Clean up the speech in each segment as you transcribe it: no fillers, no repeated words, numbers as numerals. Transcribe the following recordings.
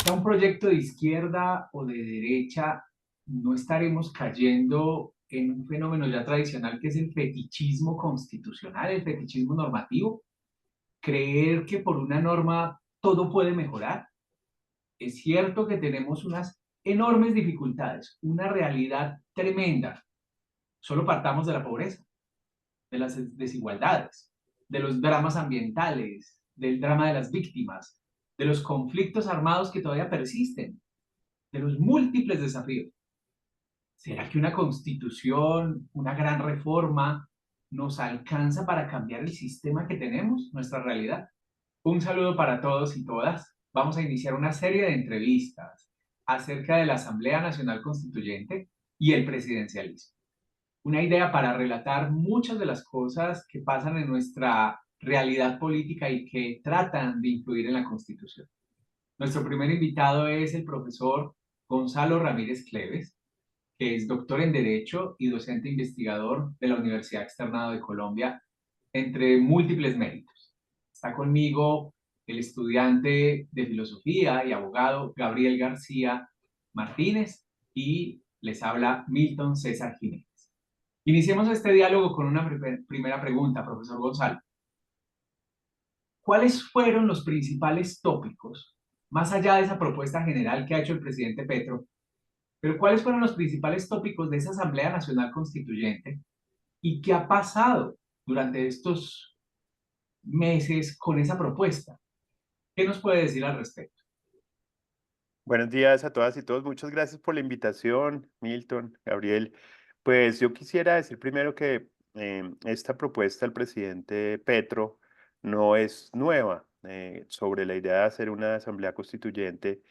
sea un proyecto de izquierda o de derecha, no estaremos cayendo en un fenómeno ya tradicional que es el fetichismo constitucional, el fetichismo normativo. Creer que por una norma todo puede mejorar. Es cierto que tenemos unas enormes dificultades, una realidad tremenda. Solo partamos de la pobreza, de las desigualdades, de los dramas ambientales, del drama de las víctimas, de los conflictos armados que todavía persisten, de los múltiples desafíos. ¿Será que una constitución, una gran reforma, nos alcanza para cambiar el sistema que tenemos, nuestra realidad? Un saludo para todos y todas. Vamos a iniciar una serie de entrevistas acerca de la Asamblea Nacional Constituyente y el presidencialismo. Una idea para relatar muchas de las cosas que pasan en nuestra realidad política y que tratan de influir en la Constitución. Nuestro primer invitado es el profesor Gonzalo Ramírez Cleves, que es doctor en Derecho y docente investigador de la Universidad Externado de Colombia, entre múltiples méritos. Está conmigo el estudiante de filosofía y abogado Gabriel García Martínez y les habla Milton César Jiménez. Iniciemos este diálogo con una primera pregunta, profesor Gonzalo. ¿Cuáles fueron los principales tópicos, más allá de esa propuesta general que ha hecho el presidente Petro, pero cuáles fueron los principales tópicos de esa Asamblea Nacional Constituyente y qué ha pasado durante estos meses con esa propuesta? ¿Qué nos puede decir al respecto? Buenos días a todas y todos. Muchas gracias por la invitación, Milton, Gabriel. Pues yo quisiera decir primero que esta propuesta del presidente Petro no es nueva sobre la idea de hacer una asamblea constituyente.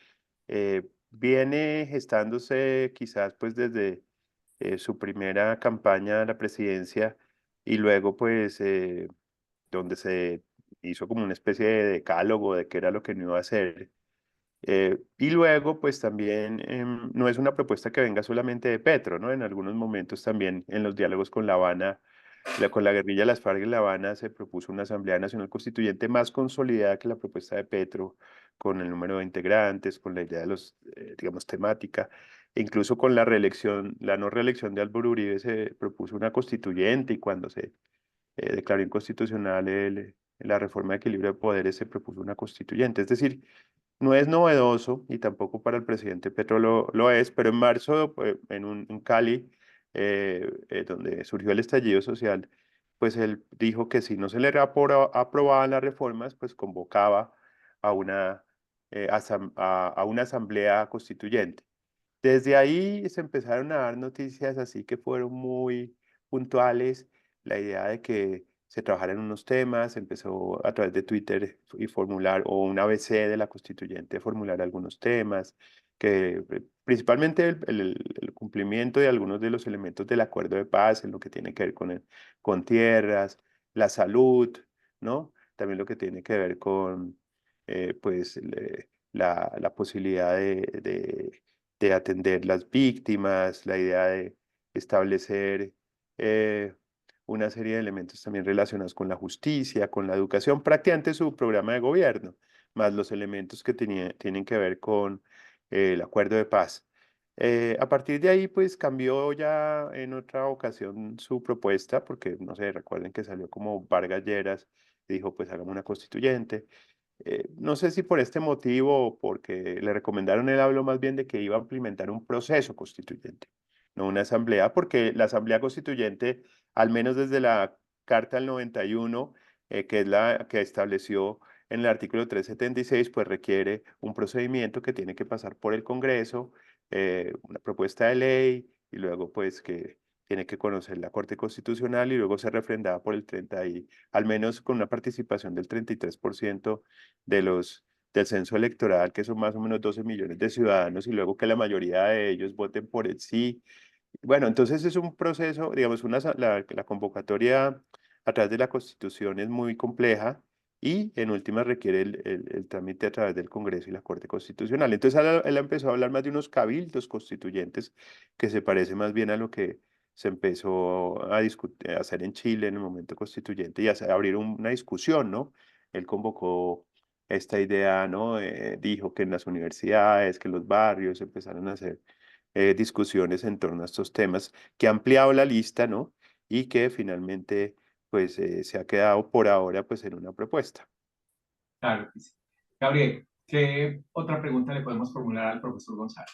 Viene gestándose quizás pues desde su primera campaña a la presidencia y luego pues donde se hizo como una especie de decálogo de qué era lo que no iba a hacer. Y luego, pues también no es una propuesta que venga solamente de Petro, ¿no? En algunos momentos también en los diálogos con La Habana, con la guerrilla de las FARC en La Habana se propuso una Asamblea Nacional Constituyente más consolidada que la propuesta de Petro, con el número de integrantes, con la idea de los, digamos, temática, e incluso con la reelección, la no reelección de Álvaro Uribe se propuso una constituyente y cuando se declaró inconstitucional la reforma de equilibrio de poderes se propuso una constituyente. Es decir, no es novedoso y tampoco para el presidente Petro lo es, pero en marzo, en Cali, donde surgió el estallido social, pues él dijo que si no se le aprobaban las reformas, pues convocaba a a una asamblea constituyente. Desde ahí se empezaron a dar noticias así que fueron muy puntuales, la idea de que se trabajara en unos temas, empezó a través de Twitter y formular, o un ABC de la constituyente, formular algunos temas, que principalmente el cumplimiento de algunos de los elementos del acuerdo de paz, en lo que tiene que ver con tierras, la salud, ¿no? También lo que tiene que ver con, pues, la posibilidad de atender las víctimas, la idea de establecer eh, una serie de elementos también relacionados con la justicia, con la educación, prácticamente su programa de gobierno, más los elementos que tienen que ver con el acuerdo de paz. A partir de ahí, pues cambió ya en otra ocasión su propuesta, porque no sé, recuerden que salió como Vargas Lleras, y dijo, pues hagamos una constituyente. No sé si por este motivo o porque le recomendaron, él habló más bien de que iba a implementar un proceso constituyente, no una asamblea, porque la asamblea constituyente, al menos desde la Carta del 91, que es la que estableció en el artículo 376, pues requiere un procedimiento que tiene que pasar por el Congreso, una propuesta de ley y luego pues que tiene que conocer la Corte Constitucional y luego ser refrendada por el 30 y al menos con una participación del 33% del censo electoral, que son más o menos 12 millones de ciudadanos, y luego que la mayoría de ellos voten por el sí. Bueno, entonces es un proceso, digamos, la convocatoria a través de la Constitución es muy compleja y en última requiere el trámite a través del Congreso y la Corte Constitucional. Entonces él empezó a hablar más de unos cabildos constituyentes que se parece más bien a lo que se empezó a discutir, a hacer en Chile en el momento constituyente y a abrir una discusión, ¿no? Él convocó esta idea, ¿no? Dijo que en las universidades, que los barrios empezaron a hacer discusiones en torno a estos temas, que ha ampliado la lista, ¿no? Y que finalmente, pues, se ha quedado por ahora, pues, en una propuesta. Claro que sí. Gabriel, ¿qué otra pregunta le podemos formular al profesor González?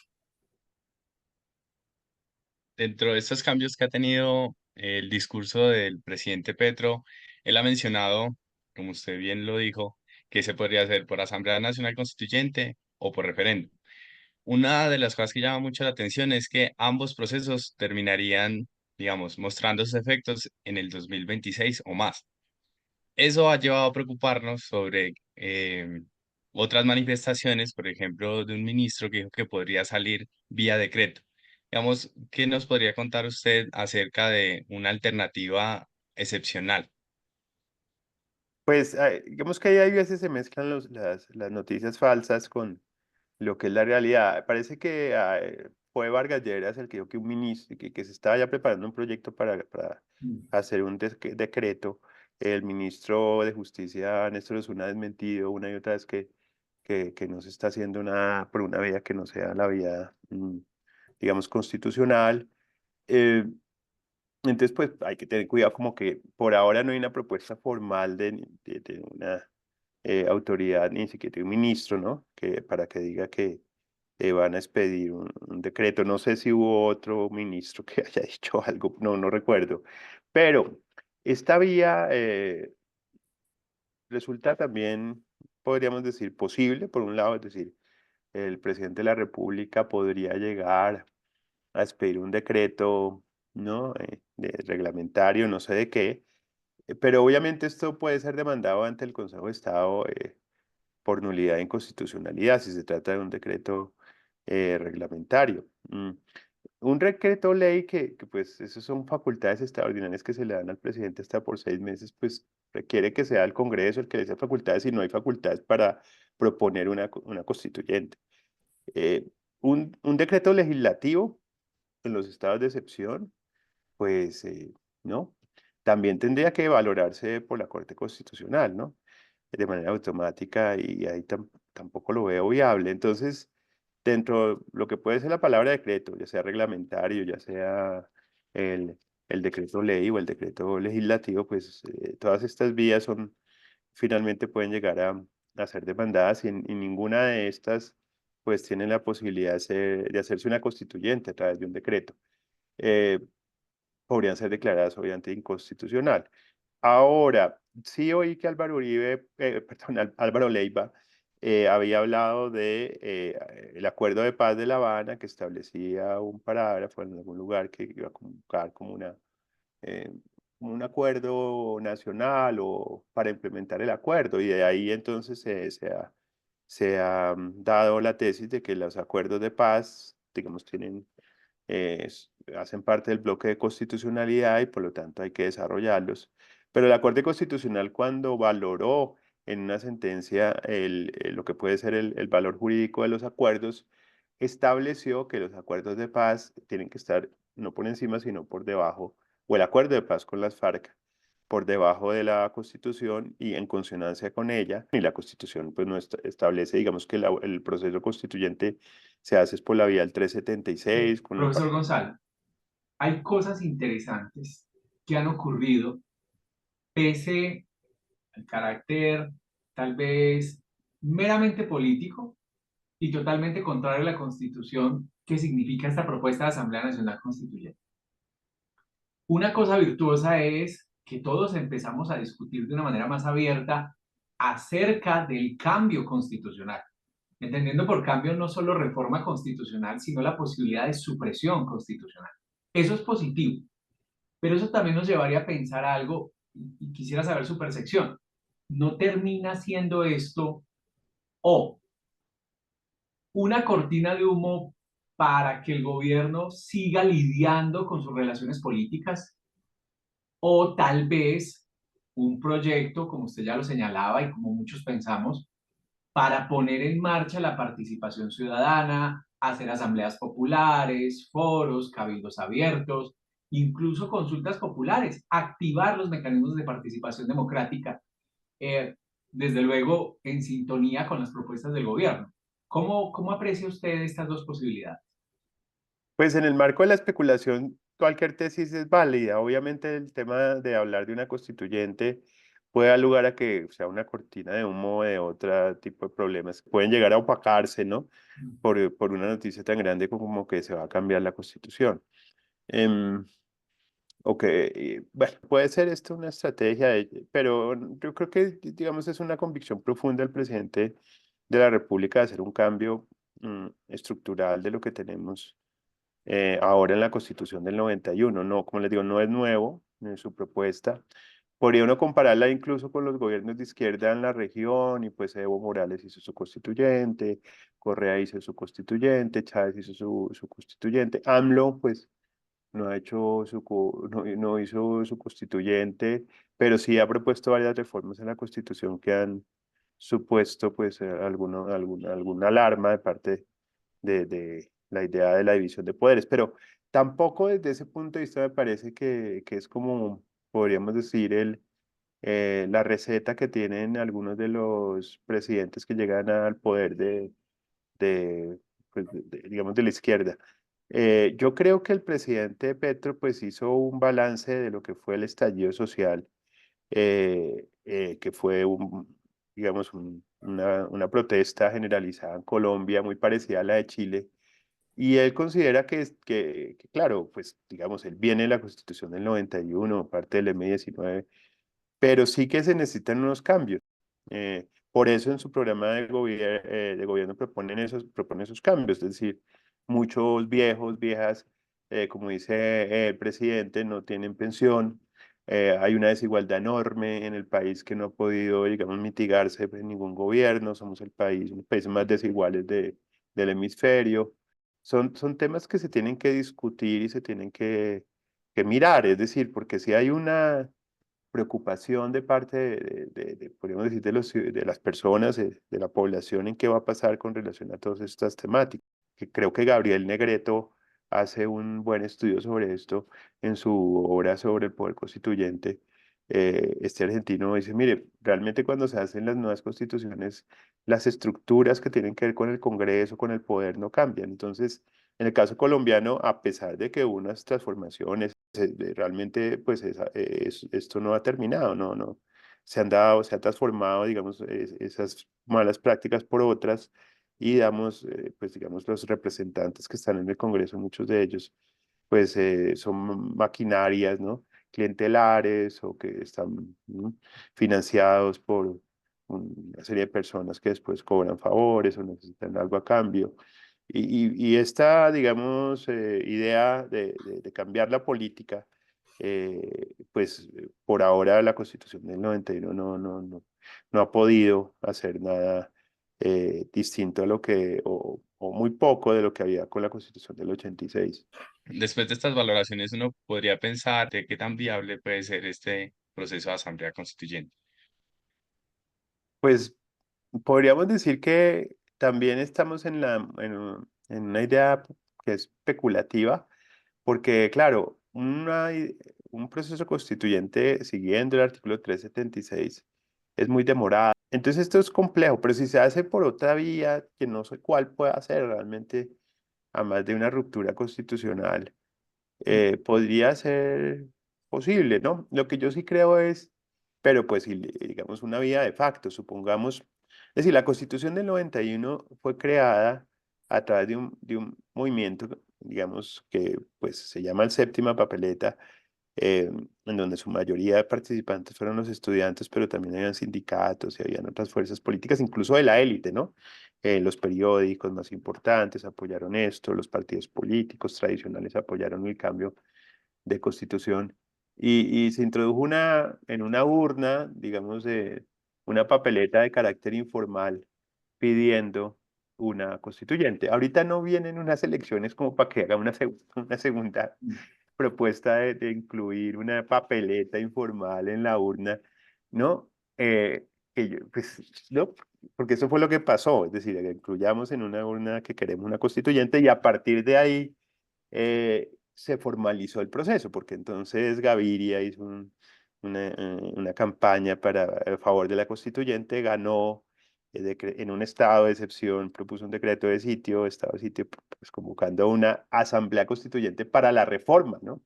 Dentro de estos cambios que ha tenido el discurso del presidente Petro, él ha mencionado, como usted bien lo dijo, que se podría hacer por Asamblea Nacional Constituyente o por referéndum. Una de las cosas que llama mucho la atención es que ambos procesos terminarían, digamos, mostrando sus efectos en el 2026 o más. Eso ha llevado a preocuparnos sobre otras manifestaciones, por ejemplo, de un ministro que dijo que podría salir vía decreto. Digamos, ¿qué nos podría contar usted acerca de una alternativa excepcional? Pues digamos que ahí hay veces se mezclan las noticias falsas con lo que es la realidad. Parece que fue Vargas Lleras el que dijo que un ministro, que se estaba ya preparando un proyecto para Mm. hacer un decreto. El ministro de Justicia, Néstor Osuna, ha desmentido una y otra vez que no se está haciendo nada por una vía que no sea la vía, digamos, constitucional. Eh, entonces, pues hay que tener cuidado como que por ahora no hay una propuesta formal de una autoridad, ni siquiera de un ministro, ¿no? Que, para que diga que van a expedir un decreto. No sé si hubo otro ministro que haya dicho algo, no recuerdo. Pero esta vía resulta también, podríamos decir, posible, por un lado, es decir, el presidente de la República podría llegar a expedir un decreto, ¿no? Reglamentario, no sé de qué, pero obviamente esto puede ser demandado ante el Consejo de Estado por nulidad de inconstitucionalidad si se trata de un decreto reglamentario. Un decreto ley pues, esas son facultades extraordinarias que se le dan al presidente hasta por 6 meses, pues requiere que sea el Congreso el que le dé facultades y no hay facultades para proponer una constituyente. Eh, un decreto legislativo en los estados de excepción, pues, ¿no? También tendría que valorarse por la Corte Constitucional, ¿no? De manera automática y ahí tampoco lo veo viable. Entonces, dentro de lo que puede ser la palabra decreto, ya sea reglamentario, ya sea el, el decreto ley o el decreto legislativo, pues todas estas vías finalmente pueden llegar a ser demandadas y ninguna de estas pues tiene la posibilidad de hacerse una constituyente a través de un decreto. Eh, Podrían ser declaradas obviamente inconstitucional. Ahora, sí oí que Álvaro Uribe, perdón, Álvaro Leiva había hablado de el acuerdo de paz de La Habana que establecía un parágrafo en algún lugar que iba a convocar eh, como un acuerdo nacional o para implementar el acuerdo y de ahí entonces se ha dado la tesis de que los acuerdos de paz, digamos, hacen parte del bloque de constitucionalidad y por lo tanto hay que desarrollarlos. Pero la Corte Constitucional cuando valoró en una sentencia lo que puede ser el valor jurídico de los acuerdos, estableció que los acuerdos de paz tienen que estar no por encima, sino por debajo, o el acuerdo de paz con las FARC, por debajo de la Constitución y en consonancia con ella. Y la Constitución pues no establece, digamos que el proceso constituyente se hace es por la vía del 376, con los... Profesor González, hay cosas interesantes que han ocurrido pese al carácter tal vez meramente político y totalmente contrario a la Constitución que significa esta propuesta de Asamblea Nacional Constituyente. Una cosa virtuosa es que todos empezamos a discutir de una manera más abierta acerca del cambio constitucional, entendiendo por cambio no solo reforma constitucional, sino la posibilidad de supresión constitucional. Eso es positivo, pero eso también nos llevaría a pensar algo y quisiera saber su percepción. ¿No termina siendo esto o una cortina de humo para que el gobierno siga lidiando con sus relaciones políticas o tal vez un proyecto, como usted ya lo señalaba y como muchos pensamos, para poner en marcha la participación ciudadana, hacer asambleas populares, foros, cabildos abiertos, incluso consultas populares, activar los mecanismos de participación democrática? Eh, desde luego en sintonía con las propuestas del gobierno. ¿Cómo aprecia usted estas dos posibilidades? Pues en el marco de la especulación, cualquier tesis es válida. Obviamente el tema de hablar de una constituyente puede dar lugar a que sea una cortina de humo de otro tipo de problemas. Pueden llegar a opacarse, ¿no? Por una noticia tan grande como que se va a cambiar la constitución. Em, bueno, puede ser esto una estrategia, pero yo creo que, digamos, es una convicción profunda del presidente de la República de hacer un cambio estructural de lo que tenemos ahora en la Constitución del 91. No, como les digo, no es nuevo su propuesta. Podría uno compararla incluso con los gobiernos de izquierda en la región, y pues Evo Morales hizo su constituyente, Correa hizo su constituyente, Chávez hizo su constituyente, AMLO pues no ha hecho no hizo su constituyente, pero sí ha propuesto varias reformas en la Constitución que han supuesto pues alguna alarma de parte de la idea de la división de poderes, pero tampoco desde ese punto de vista me parece que es como, podríamos decir, la receta que tienen algunos de los presidentes que llegan al poder digamos, de la izquierda. Yo creo que el presidente Petro pues hizo un balance de lo que fue el estallido social, que fue digamos, una protesta generalizada en Colombia muy parecida a la de Chile. Y él considera que, claro, pues digamos, él viene de la Constitución del 91, parte del M-19, pero sí que se necesitan unos cambios. Por eso en su programa de gobierno propone esos cambios, es decir, muchos viejos, viejas, como dice el presidente, no tienen pensión. Hay una desigualdad enorme en el país que no ha podido, digamos, mitigarse en ningún gobierno. Somos uno de los países más desiguales del hemisferio. Son temas que se tienen que discutir y se tienen que mirar, es decir, porque si hay una preocupación de parte podríamos decir, de las personas, de la población, en qué va a pasar con relación a todas estas temáticas. Que creo que Gabriel Negreto hace un buen estudio sobre esto en su obra sobre el poder constituyente. Este argentino dice, mire, realmente cuando se hacen las nuevas constituciones, las estructuras que tienen que ver con el Congreso, con el poder, no cambian. Entonces, en el caso colombiano, a pesar de que hubo unas transformaciones, realmente pues esto no ha terminado, no. Se ha transformado, digamos, esas malas prácticas por otras, y damos, pues digamos, los representantes que están en el Congreso, muchos de ellos, pues son maquinarias, ¿no? Clientelares, o que están financiados por una serie de personas que después cobran favores o necesitan algo a cambio. Y esta, digamos, idea de cambiar la política, pues por ahora la Constitución del 91 no ha podido hacer nada distinto a lo o muy poco de lo que había con la Constitución del 86. Después de estas valoraciones, uno podría pensar de qué tan viable puede ser este proceso de asamblea constituyente. Pues podríamos decir que también estamos en una idea que es especulativa, porque claro, un proceso constituyente siguiendo el artículo 376 es muy demorado. Entonces esto es complejo, pero si se hace por otra vía, que no sé cuál pueda ser realmente, a más de una ruptura constitucional, podría ser posible, ¿no? Lo que yo sí creo es, pero pues si digamos una vía de facto, supongamos, es decir, la Constitución del 91 fue creada a través de un movimiento, digamos, que pues se llama el Séptima Papeleta, en donde su mayoría de participantes fueron los estudiantes, pero también habían sindicatos y habían otras fuerzas políticas, incluso de la élite, ¿no? Los periódicos más importantes apoyaron esto, los partidos políticos tradicionales apoyaron el cambio de constitución, y se introdujo en una urna, digamos, una papeleta de carácter informal pidiendo una constituyente. Ahorita no vienen unas elecciones como para que haga una segunda propuesta de incluir una papeleta informal en la urna, ¿no? Pues, no, porque eso fue lo que pasó, es decir, que incluyamos en una urna que queremos una constituyente, y a partir de ahí se formalizó el proceso, porque entonces Gaviria hizo una campaña a favor de la constituyente, ganó en un estado de excepción, propuso un decreto de sitio, estado de sitio, pues convocando a una asamblea constituyente para la reforma, ¿no?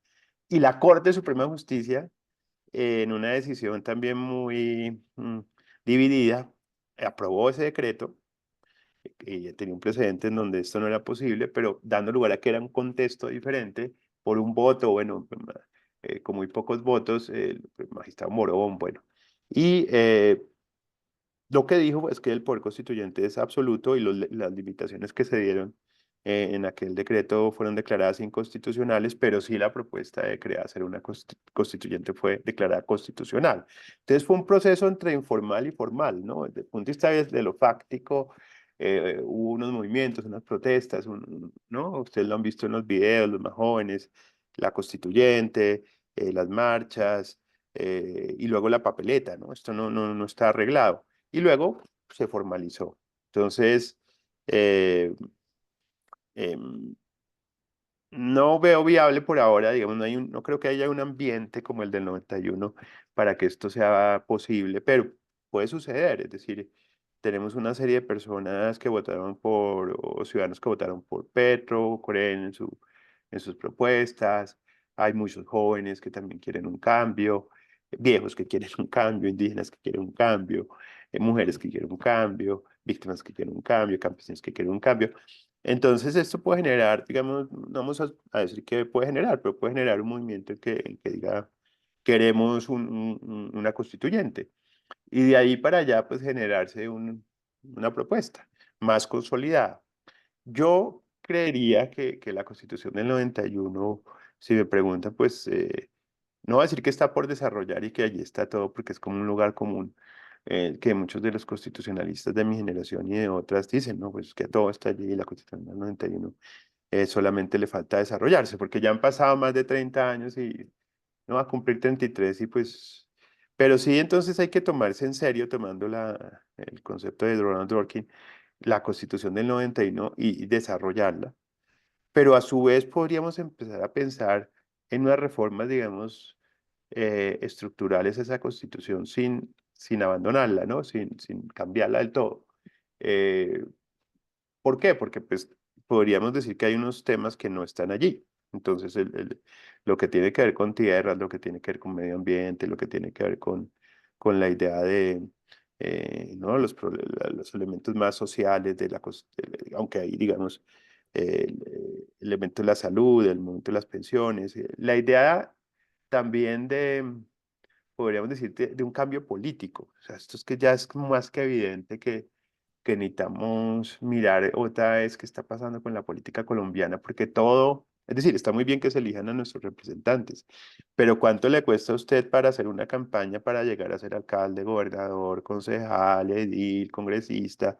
Y la Corte Suprema de Justicia, en una decisión también muy dividida, aprobó ese decreto, que ya tenía un precedente en donde esto no era posible, pero dando lugar a que era un contexto diferente, por un voto, bueno, con muy pocos votos, el magistrado Morón, bueno. Y lo que dijo es que el poder constituyente es absoluto y las limitaciones que se dieron en aquel decreto fueron declaradas inconstitucionales, pero sí la propuesta de hacer una constituyente fue declarada constitucional. Entonces fue un proceso entre informal y formal, ¿no? Desde el punto de vista de lo fáctico, hubo unos movimientos, unas protestas, ¿no? Ustedes lo han visto en los videos, los más jóvenes, la constituyente, las marchas, y luego la papeleta, ¿no? Esto no está arreglado. Y luego se formalizó. Entonces, eh, em, no veo viable por ahora, digamos, no creo que haya un ambiente como el del 91 para que esto sea posible, pero puede suceder, es decir, tenemos una serie de personas que votaron o ciudadanos que votaron por Petro, creen en sus propuestas, hay muchos jóvenes que también quieren un cambio, viejos que quieren un cambio, indígenas que quieren un cambio, mujeres que quieren un cambio, víctimas que quieren un cambio, campesinos que quieren un cambio. Entonces esto puede generar, digamos, no vamos a decir que puede generar, pero puede generar un movimiento en que diga, queremos una constituyente. Y de ahí para allá, pues generarse una propuesta más consolidada. Yo creería que la Constitución del 91, si me preguntan, pues no voy a decir que está por desarrollar y que allí está todo, porque es como un lugar común, que muchos de los constitucionalistas de mi generación y de otras dicen, no, pues que todo está allí, la Constitución del 91, solamente le falta desarrollarse, porque ya han pasado más de 30 años y no va a cumplir 33 y pues... Pero sí, entonces hay que tomarse en serio, tomando el concepto de Ronald Dworkin, la Constitución del 91 y desarrollarla, pero a su vez podríamos empezar a pensar en unas reformas, digamos, estructurales a esa Constitución sin abandonarla, ¿no? Sin cambiarla del todo. Eh, ¿Por qué? Porque pues podríamos decir que hay unos temas que no están allí. Entonces, lo que tiene que ver con tierras, lo que tiene que ver con medio ambiente, lo que tiene que ver con la idea de, ¿no? Los elementos más sociales aunque ahí, digamos, el elemento de la salud, el momento de las pensiones, la idea también podríamos decir, de un cambio político. O sea, esto es que ya es como más que evidente que necesitamos mirar otra vez qué está pasando con la política colombiana, porque todo, es decir, está muy bien que se elijan a nuestros representantes, pero ¿cuánto le cuesta a usted para hacer una campaña para llegar a ser alcalde, gobernador, concejal, edil, congresista?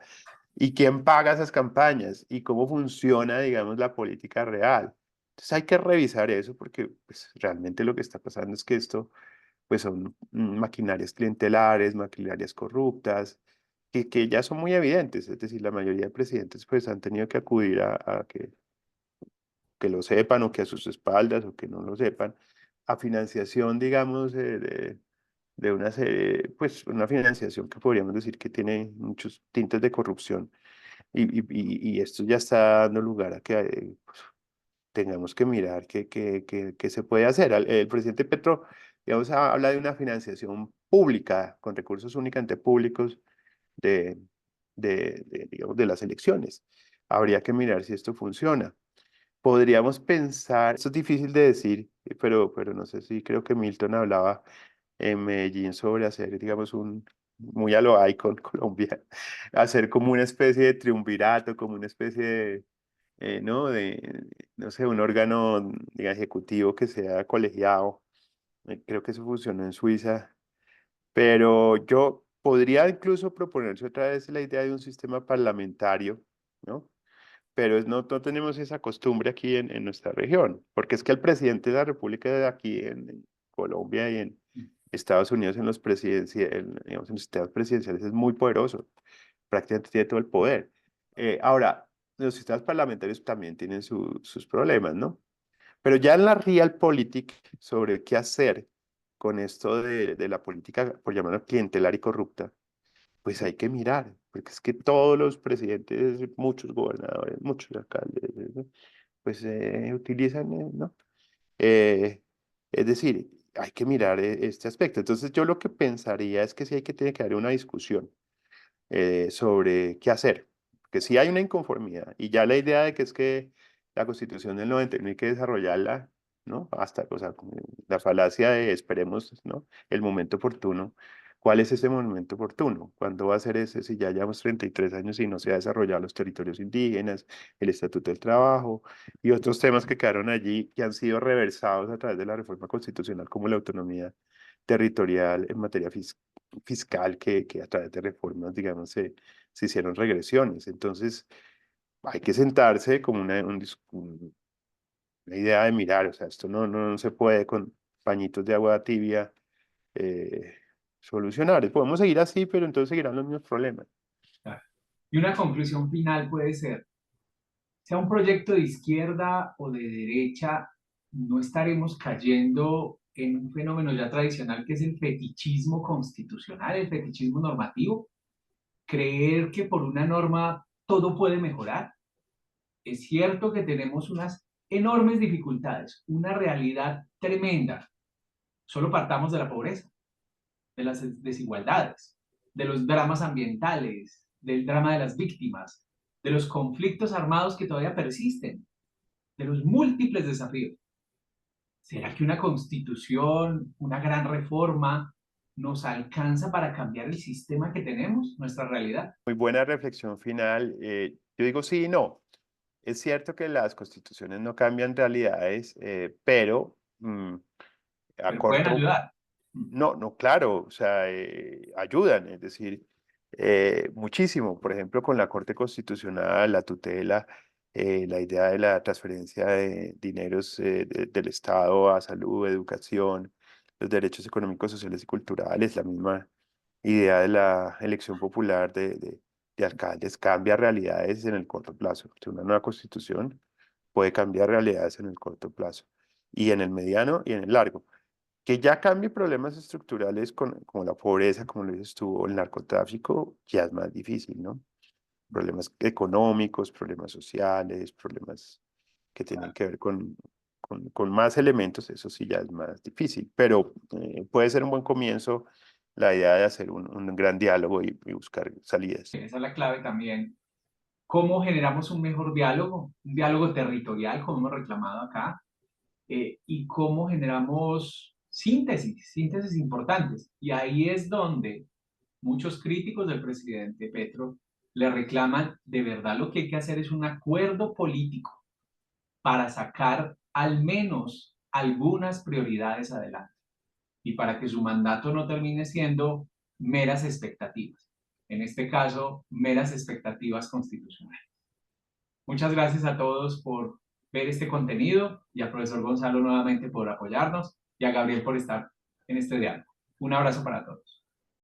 ¿Y quién paga esas campañas? ¿Y cómo funciona, digamos, la política real? Entonces hay que revisar eso porque pues, realmente lo que está pasando es que esto pues son maquinarias clientelares, maquinarias corruptas, que ya son muy evidentes, es decir, la mayoría de presidentes pues han tenido que acudir a que lo sepan o que a sus espaldas o que no lo sepan, a financiación, digamos, de una serie, pues una financiación que podríamos decir que tiene muchos tintes de corrupción y esto ya está dando lugar a que pues, tengamos que mirar qué se puede hacer. El presidente Petro, digamos, habla de una financiación pública, con recursos únicamente públicos de, digamos, de las elecciones. Habría que mirar si esto funciona. Podríamos pensar, esto es difícil de decir, pero no sé si creo que Milton hablaba en Medellín sobre hacer, digamos, muy a lo Icon Colombia, hacer como una especie de triunvirato, como una especie de ¿no? No sé, un órgano diga, ejecutivo que sea colegiado. Creo que eso funcionó en Suiza, pero yo podría incluso proponerse otra vez la idea de un sistema parlamentario, ¿no? Pero no tenemos esa costumbre aquí en nuestra región, porque es que el presidente de la República de aquí en Colombia y en Estados Unidos digamos, en los sistemas presidenciales es muy poderoso, prácticamente tiene todo el poder. Ahora, los sistemas parlamentarios también tienen sus problemas, ¿no? Pero ya en la realpolitik sobre qué hacer con esto de la política, por llamarlo clientelar y corrupta, pues hay que mirar, porque es que todos los presidentes, muchos gobernadores, muchos alcaldes, pues utilizan, ¿no? Eh, es decir, hay que mirar este aspecto. Entonces yo lo que pensaría es que sí hay que tener que haber una discusión sobre qué hacer, porque sí hay una inconformidad y ya la idea de que es que la Constitución del 91 hay que desarrollarla, ¿no? Hasta, o sea, como la falacia de esperemos, ¿no? El momento oportuno. ¿Cuál es ese momento oportuno? ¿Cuándo va a ser ese si ya llevamos 33 años y no se ha desarrollado los territorios indígenas, el Estatuto del Trabajo y otros temas que quedaron allí que han sido reversados a través de la reforma constitucional como la autonomía territorial en materia fiscal que a través de reformas, digamos, se hicieron regresiones? Entonces, hay que sentarse como una idea de mirar, o sea, esto no se puede con pañitos de agua tibia eh, solucionar. Podemos seguir así, pero entonces seguirán los mismos problemas. Claro. Y una conclusión final puede ser, sea un proyecto de izquierda o de derecha, no estaremos cayendo en un fenómeno ya tradicional que es el fetichismo constitucional, el fetichismo normativo, creer que por una norma todo puede mejorar. Es cierto que tenemos unas enormes dificultades, una realidad tremenda. Solo partamos de la pobreza, de las desigualdades, de los dramas ambientales, del drama de las víctimas, de los conflictos armados que todavía persisten, de los múltiples desafíos. ¿Será que una constitución, una gran reforma, nos alcanza para cambiar el sistema que tenemos, nuestra realidad? Muy buena reflexión final. Yo digo sí y no. Es cierto que las constituciones no cambian realidades, pero a Pero pueden corto. ayudar. No, claro, o sea, ayudan, es decir, muchísimo. Por ejemplo, con la Corte Constitucional, la tutela, la idea de la transferencia de dineros del Estado a salud, educación, los derechos económicos, sociales y culturales, la misma idea de la elección popular de alcaldes cambia realidades en el corto plazo. O sea, una nueva constitución puede cambiar realidades en el corto plazo y en el mediano y en el largo. Que ya cambie problemas estructurales como la pobreza, como lo dices tú, o el narcotráfico, ya es más difícil, ¿no? Problemas económicos, problemas sociales, problemas que tienen que ver con más elementos, eso sí ya es más difícil, pero puede ser un buen comienzo la idea de hacer un gran diálogo y buscar salidas. Esa es la clave también. ¿Cómo generamos un mejor diálogo? Un diálogo territorial, como hemos reclamado acá, y cómo generamos síntesis importantes. Y ahí es donde muchos críticos del presidente Petro le reclaman, de verdad lo que hay que hacer es un acuerdo político para sacar al menos algunas prioridades adelante y para que su mandato no termine siendo meras expectativas. En este caso, meras expectativas constitucionales. Muchas gracias a todos por ver este contenido y al profesor Gonzalo nuevamente por apoyarnos y a Gabriel por estar en este diálogo. Un abrazo para todos.